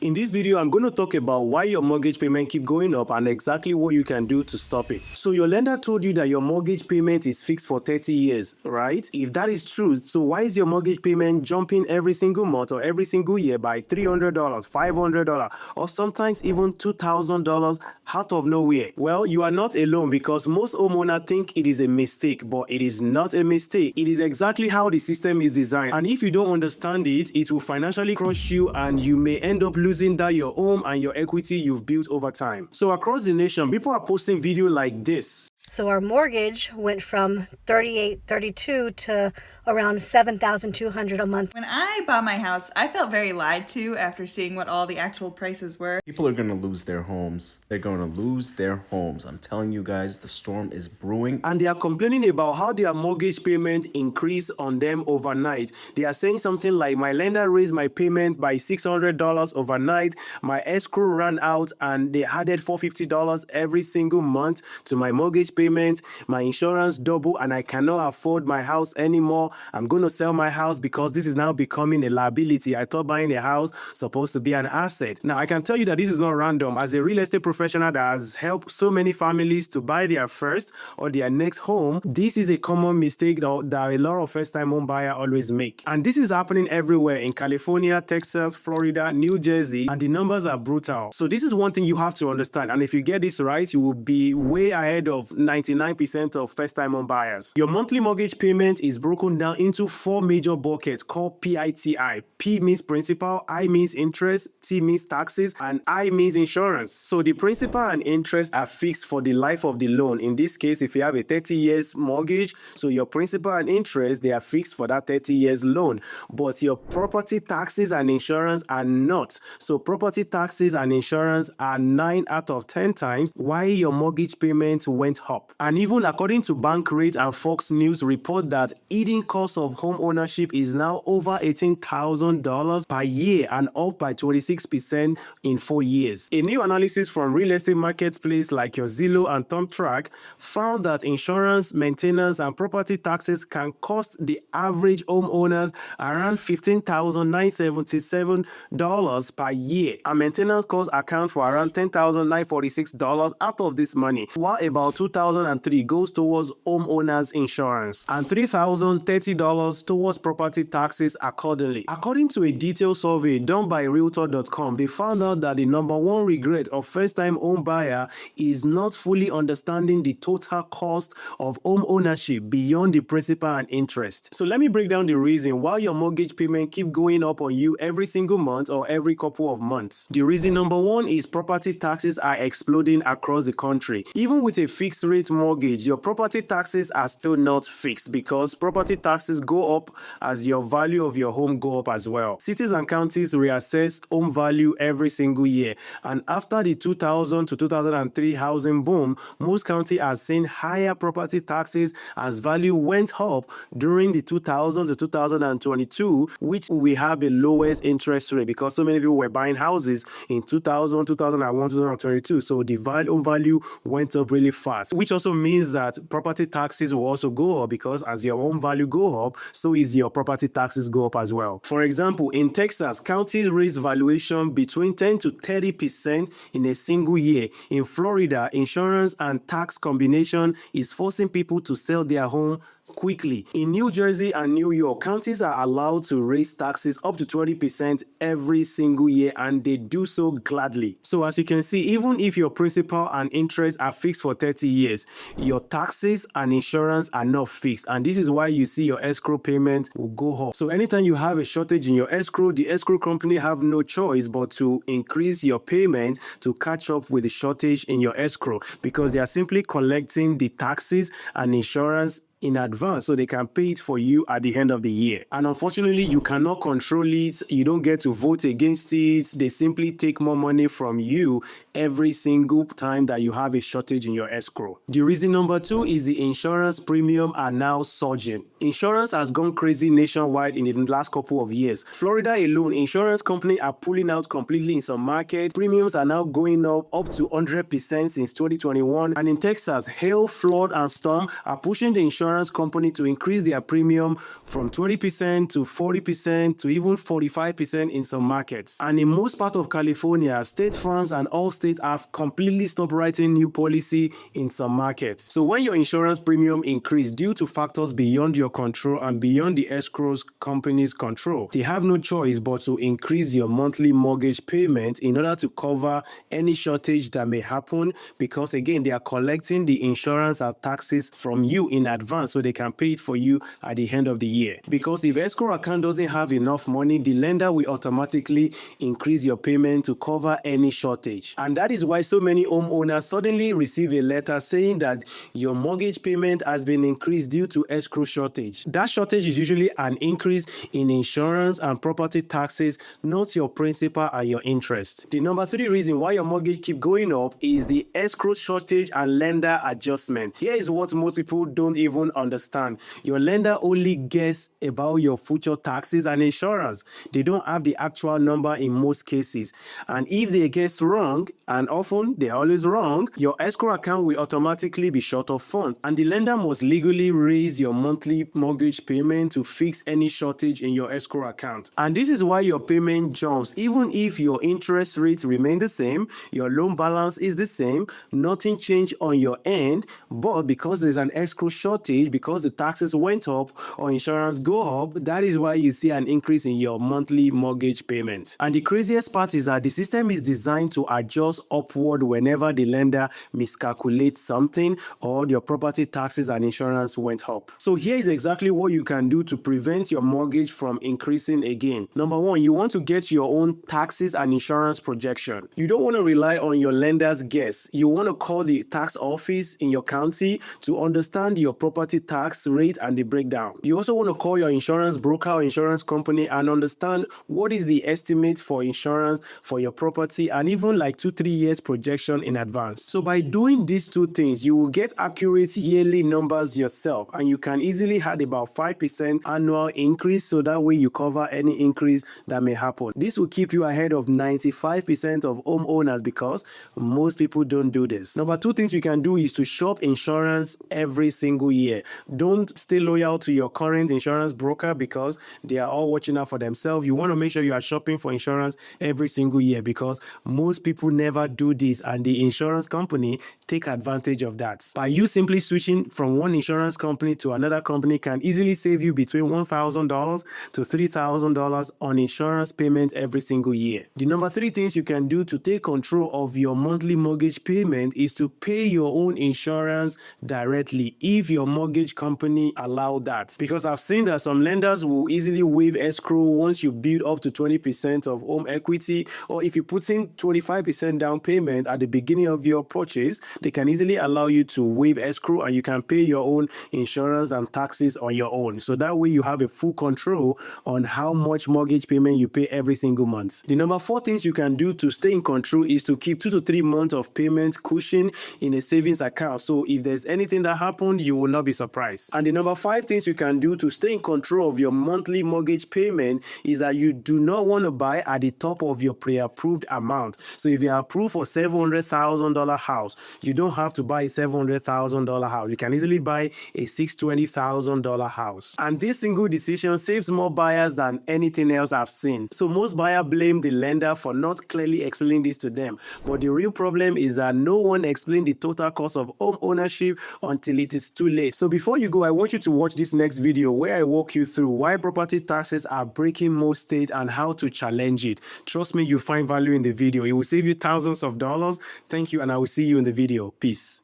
In this video, I'm going to talk about why your mortgage payment keep going up and exactly what you can do to stop it. So your lender told you that your mortgage payment is fixed for 30 years, right? If that is true, so why is your mortgage payment jumping every single month or every single year by $300, $500, or sometimes even $2,000 out of nowhere? Well, you are not alone because most homeowners think it is a mistake, but it is not a mistake. It is exactly how the system is designed. And if you don't understand it, it will financially crush you and you may end up losing that your home and your equity you've built over time. So across the nation, people are posting videos like this. So our mortgage went from $3,832 to around $7,200 a month. When I bought my house, I felt very lied to after seeing what all the actual prices were. People are going to lose their homes. They're going to lose their homes. I'm telling you guys, the storm is brewing. And they are complaining about how their mortgage payment increased on them overnight. They are saying something like, my lender raised my payment by $600 overnight. My escrow ran out and they added $450 every single month to my mortgage payment. My insurance doubled and I cannot afford my house anymore. I'm going to sell my house because this is now becoming a liability. I thought buying a house supposed to be an asset. Now, I can tell you that this is not random. As a real estate professional that has helped so many families to buy their first or their next home, this is a common mistake that a lot of first-time home buyers always make. And this is happening everywhere in California, Texas, Florida, New Jersey, and the numbers are brutal. So this is one thing you have to understand. And if you get this right, you will be way ahead of 99% of first-time home buyers. Your monthly mortgage payment is broken down into four major buckets called PITI. P means principal, I means interest, T means taxes, and I means insurance. So the principal and interest are fixed for the life of the loan. In this case, if you have a 30 years mortgage, so your principal and interest, they are fixed for that 30 years loan. But your property taxes and insurance are not. So property taxes and insurance are 9 out of 10 times why your mortgage payment went up. And even according to Bankrate and Fox News report that hidden cost of home ownership is now over $18,000 per year and up by 26% in 4 years. A new analysis from real estate marketplace like your Zillow and Thumbtack found that insurance, maintenance, and property taxes can cost the average homeowners around $15,977 per year. And maintenance costs account for around $10,946 out of this money, while about $2,003 goes towards homeowners insurance and $3,030 towards property taxes accordingly. According to a detailed survey done by Realtor.com, they found out that the number one regret of first-time home buyer is not fully understanding the total cost of home ownership beyond the principal and interest. So let me break down the reason why your mortgage payment keep going up on you every single month or every couple of months. The reason number one is property taxes are exploding across the country. Even with a fixed rate mortgage, your property taxes are still not fixed because property taxes go up as your value of your home go up as well. Cities and counties reassess home value every single year, and after the 2000 to 2003 housing boom, most counties are seeing higher property taxes as value went up during the 2000 to 2022, which we have the lowest interest rate because so many people were buying houses in 2000, 2001, 2022. So the home value went up really fast, which also means that property taxes will also go up because as your home value go up, so is your property taxes go up as well. For example, in Texas, counties raise valuation between 10 to 30% in a single year. In Florida, insurance and tax combination is forcing people to sell their home quickly. In New Jersey and New York, counties are allowed to raise taxes up to 20% every single year, and they do so gladly. So as you can see, even if your principal and interest are fixed for 30 years, your taxes and insurance are not fixed, and this is why you see your escrow payment will go up. So anytime you have a shortage in your escrow, the escrow company have no choice but to increase your payment to catch up with the shortage in your escrow because they are simply collecting the taxes and insurance in advance so they can pay it for you at the end of the year. And unfortunately, you cannot control it. You don't get to vote against it. They simply take more money from you every single time that you have a shortage in your escrow. The reason number two is the insurance premium are now surging. Insurance has gone crazy nationwide in the last couple of years. Florida alone, insurance companies are pulling out completely in some markets. Premiums are now going up to 100% since 2021. And in Texas, hail, flood, and storm are pushing the insurance insurance company to increase their premium from 20% to 40% to even 45% in some markets. And in most parts of California, state farms and Allstate have completely stopped writing new policy in some markets. So when your insurance premium increase due to factors beyond your control and beyond the escrow company's control, they have no choice but to increase your monthly mortgage payment in order to cover any shortage that may happen, because again, they are collecting the insurance and taxes from you in advance so they can pay it for you at the end of the year. Because if escrow account doesn't have enough money, the lender will automatically increase your payment to cover any shortage. And that is why so many homeowners suddenly receive a letter saying that your mortgage payment has been increased due to escrow shortage. That shortage is usually an increase in insurance and property taxes, not your principal and your interest. The number 3 reason why your mortgage keep going up is the escrow shortage and lender adjustment. Here is what most people don't even understand. Your lender only guess about your future taxes and insurance. They don't have the actual number in most cases. And if they guess wrong, and often they're always wrong, your escrow account will automatically be short of funds, and the lender must legally raise your monthly mortgage payment to fix any shortage in your escrow account. And this is why your payment jumps. Even if your interest rates remain the same, your loan balance is the same, nothing changed on your end, but because there's an escrow shortage, because the taxes went up or insurance go up, that is why you see an increase in your monthly mortgage payments. And the craziest part is that the system is designed to adjust upward whenever the lender miscalculates something or your property taxes and insurance went up. So here is exactly what you can do to prevent your mortgage from increasing again. Number 1, you want to get your own taxes and insurance projection. You don't want to rely on your lender's guess. You want to call the tax office in your county to understand your property tax rate and the breakdown. You also want to call your insurance broker or insurance company and understand what is the estimate for insurance for your property, and even like 2-3 years projection in advance. So by doing these 2 things, you will get accurate yearly numbers yourself, and you can easily add about 5% annual increase, so that way you cover any increase that may happen. This will keep you ahead of 95% of homeowners, because most people don't do this. Number 2 things you can do is to shop insurance every single year. Don't stay loyal to your current insurance broker because they are all watching out for themselves. You want to make sure you are shopping for insurance every single year, because most people never do this, and the insurance company take advantage of that. By you simply switching from one insurance company to another company can easily save you between $1,000 to $3,000 on insurance payment every single year. The number 3 things you can do to take control of your monthly mortgage payment is to pay your own insurance directly, if your mortgage company allow that. Because I've seen that some lenders will easily waive escrow once you build up to 20% of home equity, or if you put in 25% down payment at the beginning of your purchase, they can easily allow you to waive escrow and you can pay your own insurance and taxes on your own. So that way you have a full control on how much mortgage payment you pay every single month. The number 4 things you can do to stay in control is to keep 2 to 3 months of payment cushion in a savings account. So if there's anything that happened, you will not be surprised. And the number 5 things you can do to stay in control of your monthly mortgage payment is that you do not want to buy at the top of your pre-approved amount. So if you're approved for $700,000 house, you don't have to buy a $700,000 house. You can easily buy a $620,000 house. And this single decision saves more buyers than anything else I've seen. So most buyers blame the lender for not clearly explaining this to them. But the real problem is that no one explained the total cost of home ownership until it is too late. So before you go, I want you to watch this next video where I walk you through why property taxes are breaking most states and how to challenge it. Trust me, you'll find value in the video. It will save you thousands of dollars. Thank you, and I will see you in the video. Peace.